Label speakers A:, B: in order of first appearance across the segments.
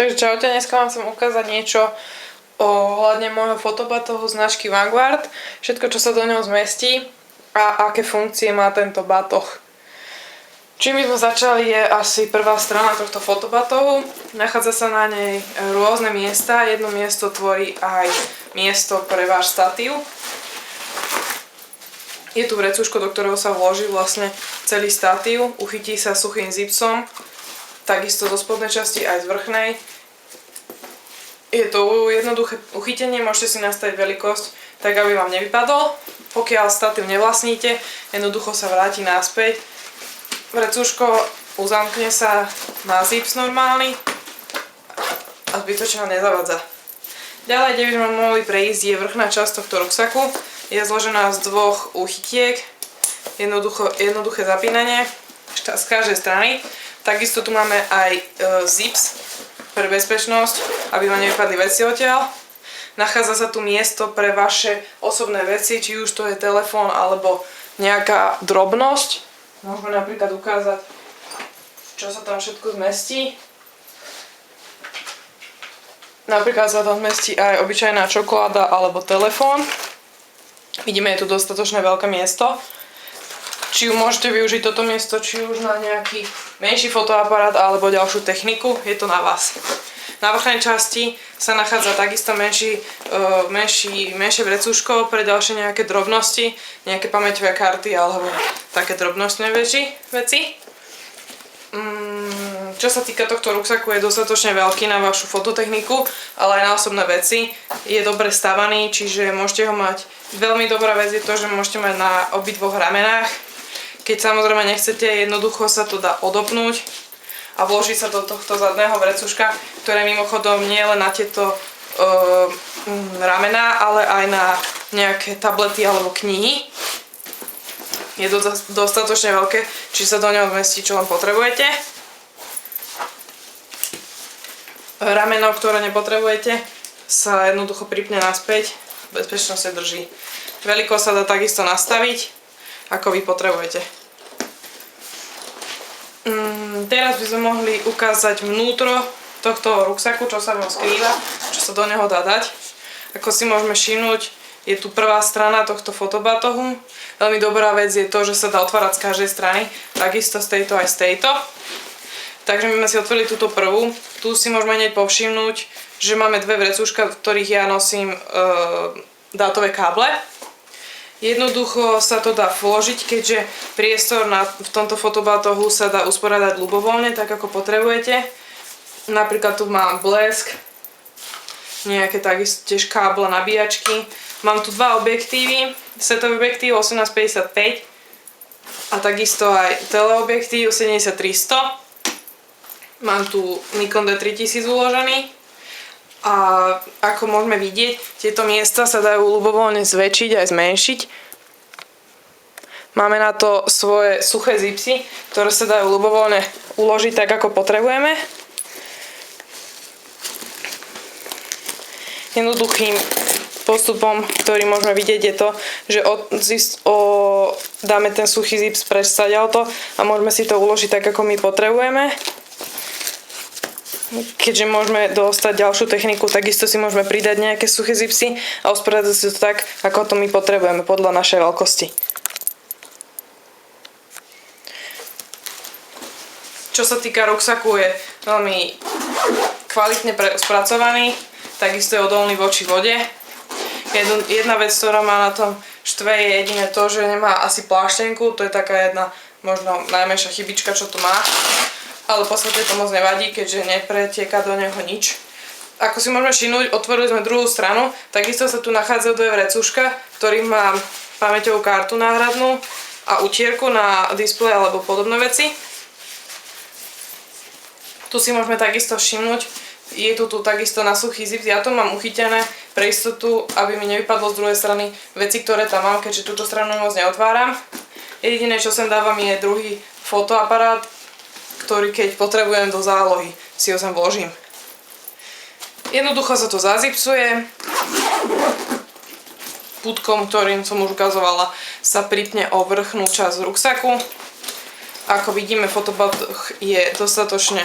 A: Takže čaute, dneska vám chcem ukázať niečo ohľadne môjho fotobatohu značky Vanguard. Všetko, čo sa do neho zmestí a aké funkcie má tento batoh. Čím by sme začali je asi prvá strana tohto fotobatohu. Nachádza sa na nej rôzne miesta. Jedno miesto tvorí aj miesto pre váš statív. Je tu vrecuško, do ktorého sa vloží vlastne celý statív. Uchytí sa suchým zipsom. Takisto zo spodnej časti aj z vrchnej. Je to jednoduché uchytenie, môžete si nastaviť veľkosť tak, aby vám nevypadol. Pokiaľ statív nevlastníte, jednoducho sa vráti naspäť. Vrecuško uzamkne sa na zips normálny a zbytočne ho nezavadza. Ďalej, kde by sme mohli prejsť, je vrchná časť tohto ruksaku. Je zložená z dvoch uchytiek, jednoduché zapínanie z každej strany. Takisto tu máme aj zips pre bezpečnosť, aby vám nevypadli veci odtiaľ. Nachádza sa tu miesto pre vaše osobné veci, či už to je telefón alebo nejaká drobnosť. Môžeme napríklad ukázať, čo sa tam všetko zmestí. Napríklad sa tam zmestí aj obyčajná čokoláda alebo telefón. Vidíme, je tu dostatočne veľké miesto. Či môžete využiť toto miesto, či už na nejaký menší fotoaparát alebo ďalšiu techniku, je to na vás. Na vrchnej časti sa nachádza takisto menšie vrecuško pre ďalšie nejaké drobnosti, nejaké pamäťové karty alebo také drobnostné veci. Čo sa týka tohto ruksaku, je dostatočne veľký na vašu fototechniku, ale aj na osobné veci. Je dobre stavaný, čiže môžete ho mať. Veľmi dobrá vec je to, že môžete mať na obidvoch ramenách. Keď samozrejme nechcete, jednoducho sa to dá odopnúť a vložiť sa do tohto zadného vrecuška, ktoré mimochodom nie len na tieto ramená, ale aj na nejaké tablety alebo knihy. Je to dostatočne veľké, či sa do neho zmestí, čo len potrebujete. Rameno, ktoré nepotrebujete, sa jednoducho pripne naspäť, bezpečne sa drží. Veľkosť sa dá takisto nastaviť, ako vy potrebujete. Teraz by sme mohli ukázať vnútro tohto ruksaku, čo sa v ňom skrýva, čo sa do neho dá dať. Ako si môžeme všimnúť, je tu prvá strana tohto fotobatohu. Veľmi dobrá vec je to, že sa dá otvárať z každej strany, takisto z tejto aj z tejto. Takže my sme si otvorili túto prvú. Tu si môžeme hneď povšimnúť, že máme dve vrecuška, v ktorých ja nosím dátové káble. Jednoducho sa to dá vložiť, keďže priestor v tomto fotobatohu sa dá usporiadať ľubovoľne, tak ako potrebujete. Napríklad tu mám blesk, nejaké takisto tiež káble, nabíjačky. Mám tu dva objektívy, setový objektív 1855 a takisto aj teleobjektív 7300. Mám tu Nikon D3000 uložený. A ako môžeme vidieť, tieto miesta sa dajú ľubovoľne zväčšiť aj zmenšiť. Máme na to svoje suché zipsy, ktoré sa dajú ľubovoľne uložiť tak, ako potrebujeme. Jednoduchým postupom, ktorý môžeme vidieť, je to, že dáme ten suchý zips preč stadiaľto a môžeme si to uložiť tak, ako my potrebujeme. Keďže môžeme dostať ďalšiu techniku, takisto si môžeme pridať nejaké suché zipsy a usporiadať si to tak, ako to my potrebujeme podľa našej veľkosti. Čo sa týka ruksaku, je veľmi kvalitne spracovaný, takisto je odolný voči vode. Jedna vec, ktorá má na tom štve, je jedine to, že nemá asi pláštenku, to je taká jedna možno najmenšia chybička, čo to má. Ale v podstate to moc nevadí, keďže nepretieka do neho nič. Ako si môžeme všimnúť, otvorili sme druhú stranu, takisto sa tu nachádzajú dve vrecuška, v ktorých mám pamäťovú kartu náhradnú a utierku na displej alebo podobné veci. Tu si môžeme takisto všimnúť, je tu takisto na suchý zips, ja to mám uchytené pre istotu, aby mi nevypadlo z druhej strany veci, ktoré tam mám, keďže túto stranu moc neotváram. Jediné, čo sem dávam, je druhý fotoaparát, ktorý keď potrebujem do zálohy, si ho sem vložím. Jednoducho sa to zazipsuje. Pútkom, ktorým som už ukazovala, sa pripne o vrchnú časť ruksaku. Ako vidíme, fotobatoh je dostatočne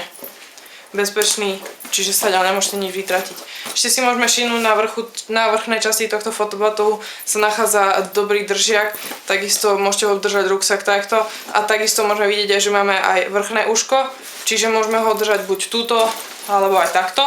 A: bezpečný čiže sa ďalej nemôžete nič vytratiť. Ešte si môžeme všimnúť na vrchnej časti tohto fotobatohu sa nachádza dobrý držiak, takisto môžete ho držať ruksak takto a takisto môžeme vidieť, že máme aj vrchné uško, čiže môžeme ho držať buď túto alebo aj takto.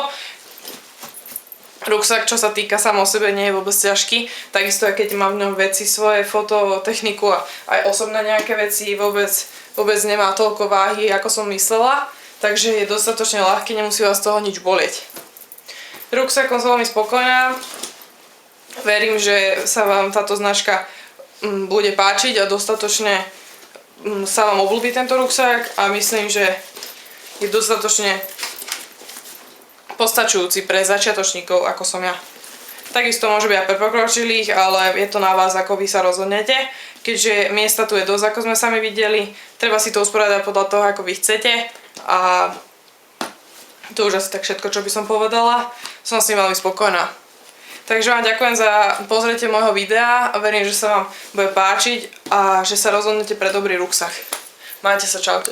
A: Ruksak, čo sa týka sám o sebe, nie je vôbec ťažký, takisto aj keď mám v ňom veci svoje, fototechniku a aj osobné nejaké veci, vôbec nemá toľko váhy, ako som myslela, takže je dostatočne ľahký, nemusí vás z toho nič bolieť. Ruksakom som veľmi spokojná, verím, že sa vám táto značka bude páčiť a dostatočne sa vám obľúbi tento ruksak a myslím, že je dostatočne postačujúci pre začiatočníkov, ako som ja. Takisto môže byť aj pre pokročilých, ale je to na vás, ako vy sa rozhodnete. Keďže miesta tu je dosť, ako sme sami videli, treba si to usporiadať podľa toho, ako vy chcete. A to už asi tak všetko, čo by som povedala. Som s tým veľmi spokojná. Takže vám ďakujem za pozretie môjho videa a verím, že sa vám bude páčiť a že sa rozhodnete pre dobrý ruksak. Majte sa, čaute.